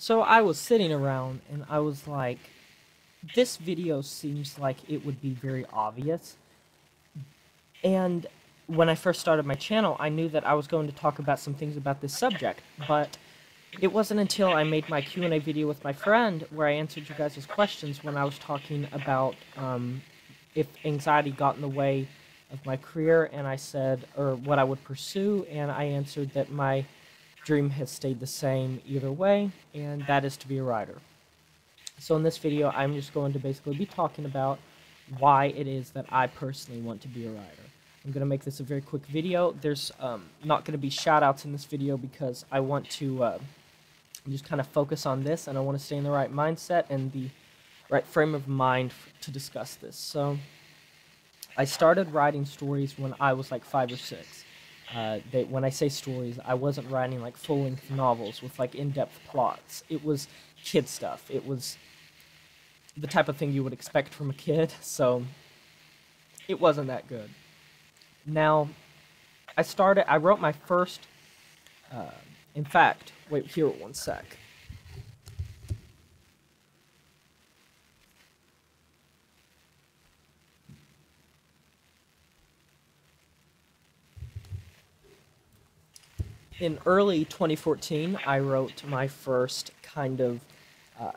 So I was sitting around and I was like, this video seems like it would be very obvious. And when I first started my channel, I knew that I was going to talk about some things about this subject, but it wasn't until I made my Q&A video with my friend where I answered you guys' questions when I was talking about if anxiety got in the way of my career, and I said, or what I would pursue, and I answered that my dream has stayed the same either way, and that is to be a writer. So in this video, I'm just going to basically be talking about why it is that I personally want to be a writer. I'm going to make this a very quick video. There's not going to be shout-outs in this video because I want to just kind of focus on this, and I want to stay in the right mindset and the right frame of mind to discuss this. So I started writing stories when I was like 5 or 6. When I say stories, I wasn't writing like full-length novels with like in-depth plots. It was kid stuff. It was the type of thing you would expect from a kid, so it wasn't that good. Now, I wrote my first, in fact, wait here one sec. In early 2014, I wrote my first kind of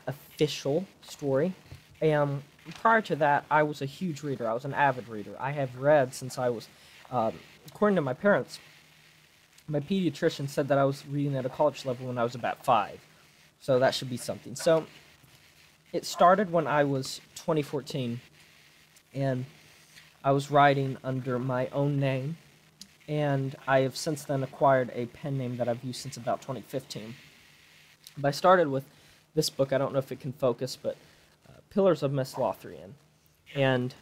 official story. And prior to that, I was a huge reader. I was an avid reader. I have read since I was, according to my parents, my pediatrician said that I was reading at a college level when I was about 5. So that should be something. So it started when I was 2014, and I was writing under my own name. And I have since then acquired a pen name that I've used since about 2015. But I started with this book. I don't know if it can focus, but Pillars of Miss Lothrien. And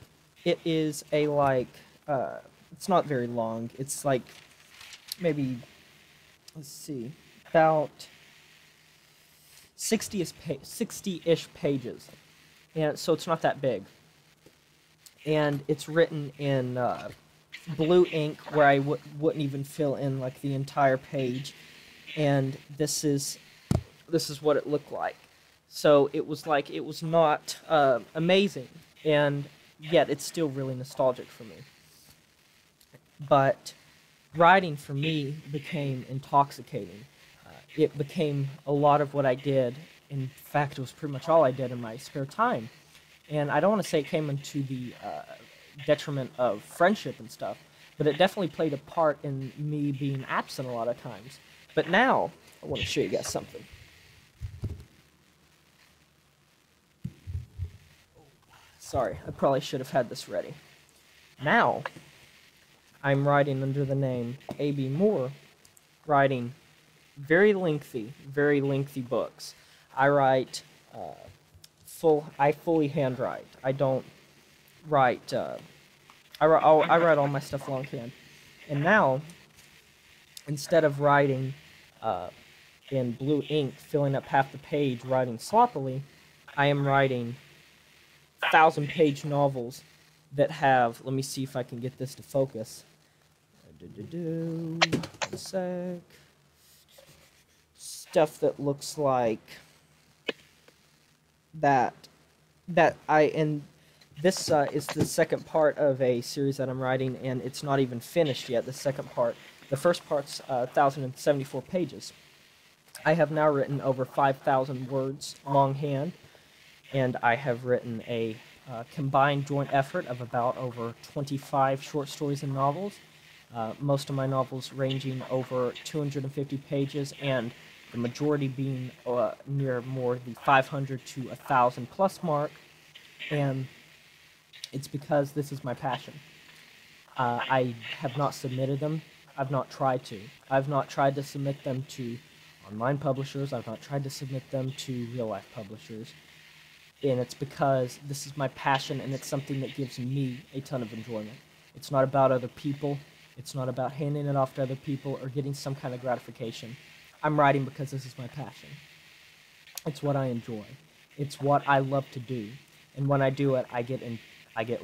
it is a, it's not very long. It's like, maybe, let's see, about 60-ish pages. And so it's not that big. And it's written in blue ink where I wouldn't even fill in like the entire page, and this is what it looked like. So it was not amazing, and yet it's still really nostalgic for me. But writing for me became intoxicating. It became a lot of what I did. In fact, it was pretty much all I did in my spare time. And I don't want to say it came into the detriment of friendship and stuff, but it definitely played a part in me being absent a lot of times. But now, I want to show you guys something. Sorry, I probably should have had this ready. Now, I'm writing under the name A.B. Moore, writing very lengthy books. I write I fully handwrite. I don't write, I write all my stuff longhand. And now, instead of writing in blue ink, filling up half the page, writing sloppily, I am writing 1,000-page novels that have, let me see if I can get this to focus. One sec. Stuff that looks like and this is the second part of a series that I'm writing, and it's not even finished yet, the second part. The first part's 1,074 pages. I have now written over 5,000 words longhand, and I have written a combined joint effort of about over 25 short stories and novels. Most of my novels ranging over 250 pages, and the majority being near more the 500 to 1,000 plus mark, and it's because this is my passion. I have not submitted them. I've not tried to. I've not tried to submit them to online publishers. I've not tried to submit them to real-life publishers. And it's because this is my passion, and it's something that gives me a ton of enjoyment. It's not about other people. It's not about handing it off to other people or getting some kind of gratification. I'm writing because this is my passion. It's what I enjoy. It's what I love to do. And when I do it, I get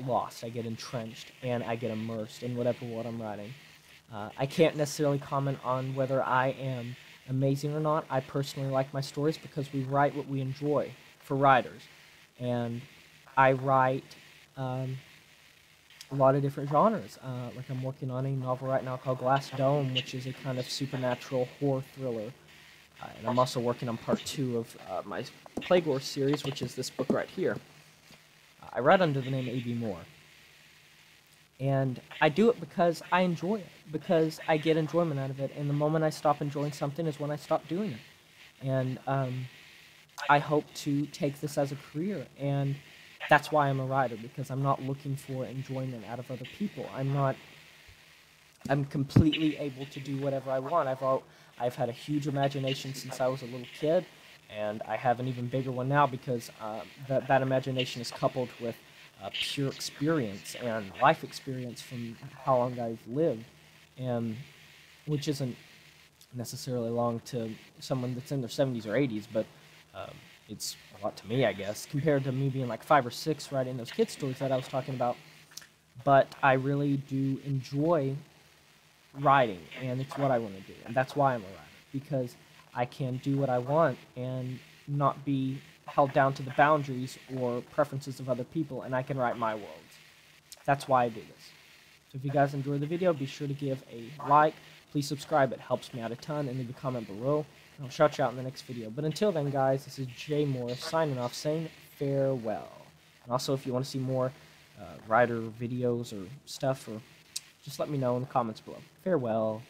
lost, I get entrenched, and I get immersed in what I'm writing. I can't necessarily comment on whether I am amazing or not. I personally like my stories because we write what we enjoy for writers. And I write a lot of different genres. Like I'm working on a novel right now called Glass Dome, which is a kind of supernatural horror thriller. And I'm also working on part 2 of my Plague Wars series, which is this book right here. I write under the name A.B. Moore. And I do it because I enjoy it, because I get enjoyment out of it. And the moment I stop enjoying something is when I stop doing it. And I hope to take this as a career. And that's why I'm a writer, because I'm not looking for enjoyment out of other people. I'm completely able to do whatever I want. I've had a huge imagination since I was a little kid, and I have an even bigger one now because that imagination is coupled with pure experience and life experience from how long I've lived, and which isn't necessarily long to someone that's in their 70s or 80s, but it's a lot to me, I guess, compared to me being like 5 or 6 writing those kid stories that I was talking about. But I really do enjoy writing, and it's what I want to do, and that's why I'm a writer, because I can do what I want and not be held down to the boundaries or preferences of other people, and I can write my worlds. That's why I do this. So if you guys enjoyed the video, be sure to give a like. Please subscribe. It helps me out a ton, and leave a comment below, and I'll shout you out in the next video. But until then, guys, this is Jay Morris signing off, saying farewell. And also, if you want to see more writer videos or stuff, or just let me know in the comments below. Farewell.